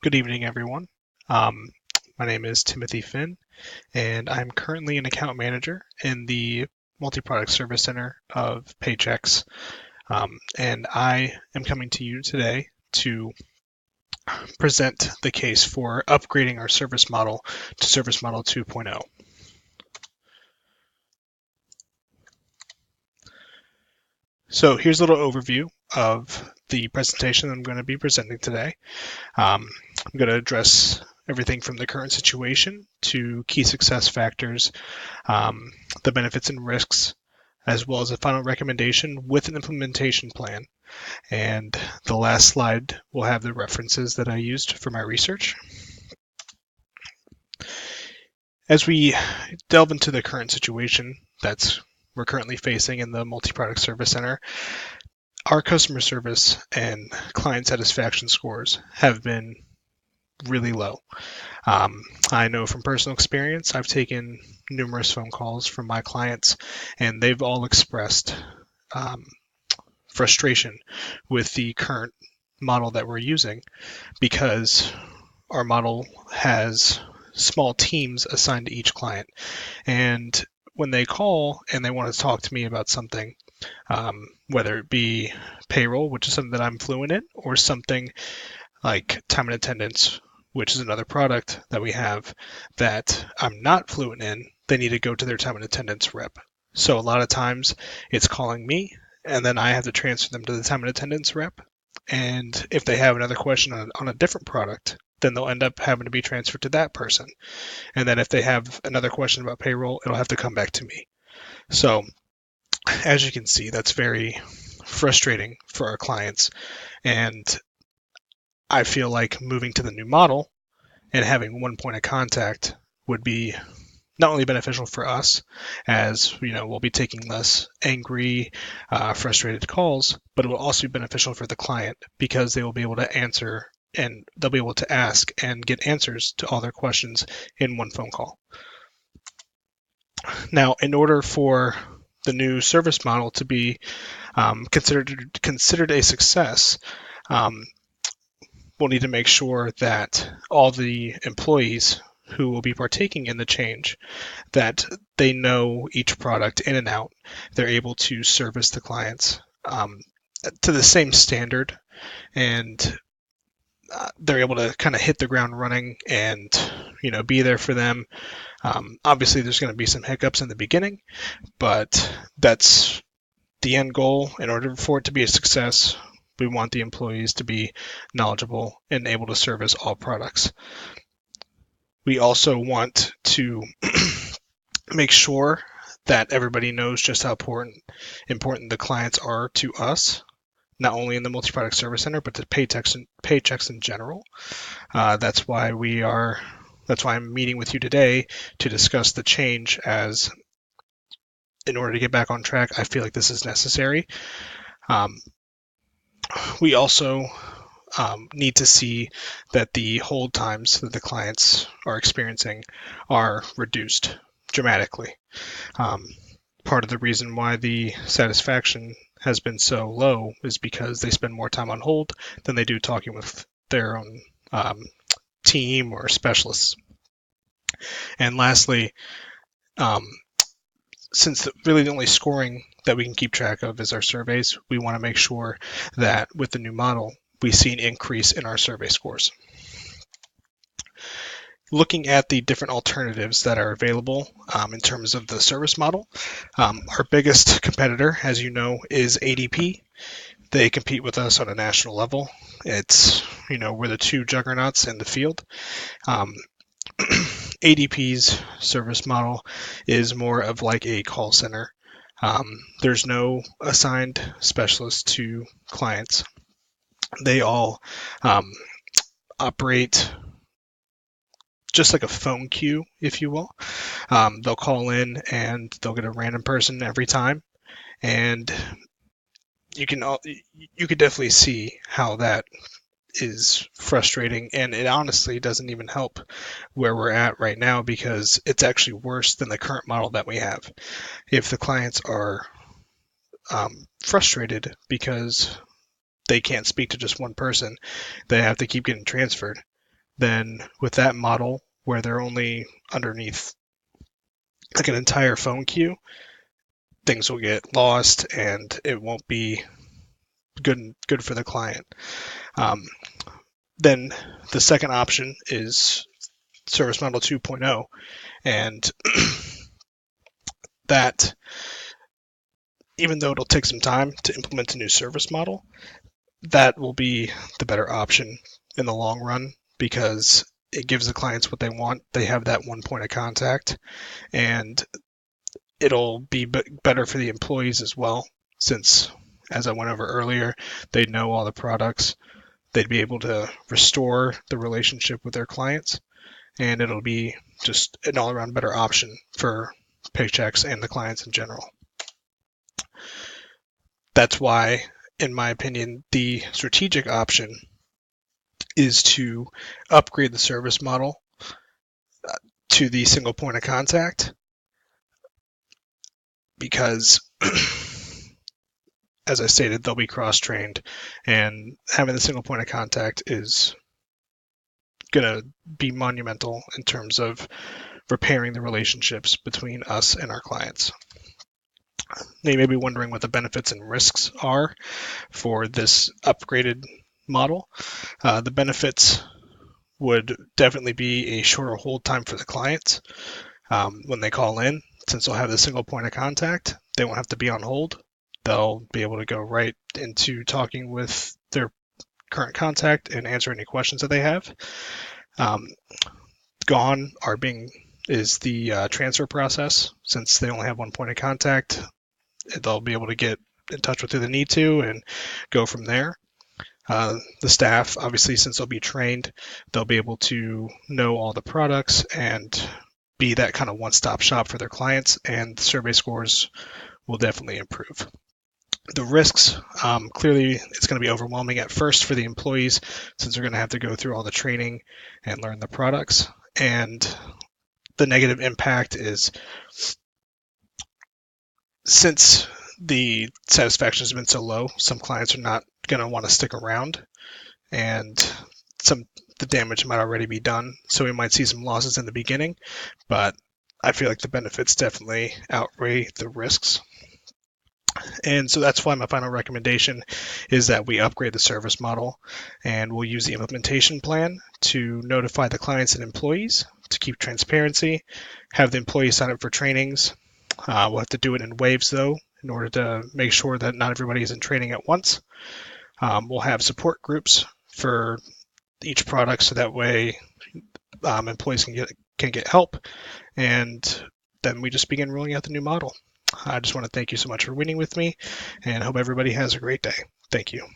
Good evening, everyone. Um, my name is Timothy Finn, and I'm currently an account manager in the Multi-Product Service Center of Paychex. And I am coming to you today to present the case for upgrading our service model to Service Model 2.0. So here's a little overview of the presentation I'm going to be presenting today. I'm going to address everything from the current situation to key success factors, the benefits and risks, as well as a final recommendation with an implementation plan. And the last slide will have the references that I used for my research. As we delve into the current situation that we're currently facing in the Multi-Product Service Center, our customer service and client satisfaction scores have been really low. I know from personal experience, I've taken numerous phone calls from my clients, and they've all expressed frustration with the current model that we're using because our model has small teams assigned to each client. And when they call and they want to talk to me about something, whether it be payroll, which is something that I'm fluent in, or something like time and attendance, which is another product that we have that I'm not fluent in, they need to go to their time and attendance rep. So a lot of times it's calling me, and then I have to transfer them to the time and attendance rep. And if they have another question on a different product, then they'll end up having to be transferred to that person. And then if they have another question about payroll, it'll have to come back to me. So as you can see, that's very frustrating for our clients. And I feel like moving to the new model and having one point of contact would be not only beneficial for us, as we'll be taking less angry, frustrated calls, but it will also be beneficial for the client because they will be able to answer and they'll be able to ask and get answers to all their questions in one phone call. Now, in order for the new service model to be considered a success, we'll need to make sure that all the employees who will be partaking in the change, that they know each product in and out. They're able to service the clients to the same standard, and they're able to kind of hit the ground running and be there for them. Obviously, there's going to be some hiccups in the beginning, but that's the end goal. In order for it to be a success, we want the employees to be knowledgeable and able to service all products. We also want to make sure that everybody knows just how important the clients are to us, not only in the Multi-Product Service Center, but to Paychex in general. That's why I'm meeting with you today to discuss the change, as in order to get back on track, I feel like this is necessary. We also need to see that the hold times that the clients are experiencing are reduced dramatically. Part of the reason why the satisfaction has been so low is because they spend more time on hold than they do talking with their own team or specialists. And lastly, since really the only scoring that we can keep track of is our surveys, we want to make sure that with the new model, we see an increase in our survey scores. Looking at the different alternatives that are available in terms of the service model, our biggest competitor, as you know, is ADP. They compete with us on a national level. It's, we're the two juggernauts in the field. ADP's service model is more of like a call center. There's no assigned specialist to clients. They all operate just like a phone queue, if you will. They'll call in and they'll get a random person every time, and you could definitely see how that is frustrating, and it honestly doesn't even help where we're at right now, because it's actually worse than the current model that we have. If the clients are frustrated because they can't speak to just one person, they have to keep getting transferred. then with that model where they're only underneath like an entire phone queue, things will get lost and it won't be good for the client. Then the second option is Service Model 2.0, and that, even though it'll take some time to implement a new service model, that will be the better option in the long run because it gives the clients what they want. They have that one point of contact, and it'll be better for the employees as well, since, as I went over earlier, they know all the products. They'd be able to restore the relationship with their clients, and it'll be just an all-around better option for Paychex and the clients in general. That's why, in my opinion, the strategic option is to upgrade the service model to the single point of contact, because as I stated, they'll be cross-trained, and having the single point of contact is going to be monumental in terms of repairing the relationships between us and our clients. Now, you may be wondering what the benefits and risks are for this upgraded model. The benefits would definitely be a shorter hold time for the clients when they call in. Since they'll have the single point of contact, they won't have to be on hold. They'll be able to go right into talking with their current contact and answer any questions that they have. Gone is the transfer process. Since they only have one point of contact, they'll be able to get in touch with who they need to and go from there. The staff, obviously, since they'll be trained, they'll be able to know all the products and be that kind of one-stop shop for their clients, and the survey scores will definitely improve. The risks, clearly it's going to be overwhelming at first for the employees, since they're going to have to go through all the training and learn the products. And the negative impact is, since the satisfaction has been so low, some clients are not going to want to stick around, and the damage might already be done. So we might see some losses in the beginning, but I feel like the benefits definitely outweigh the risks. And so that's why my final recommendation is that we upgrade the service model, and we'll use the implementation plan to notify the clients and employees to keep transparency, have the employees sign up for trainings. We'll have to do it in waves, though, in order to make sure that not everybody is in training at once. We'll have support groups for each product, so that way employees can get help, and then we just begin rolling out the new model. I just want to thank you so much for winning with me, and hope everybody has a great day. Thank you.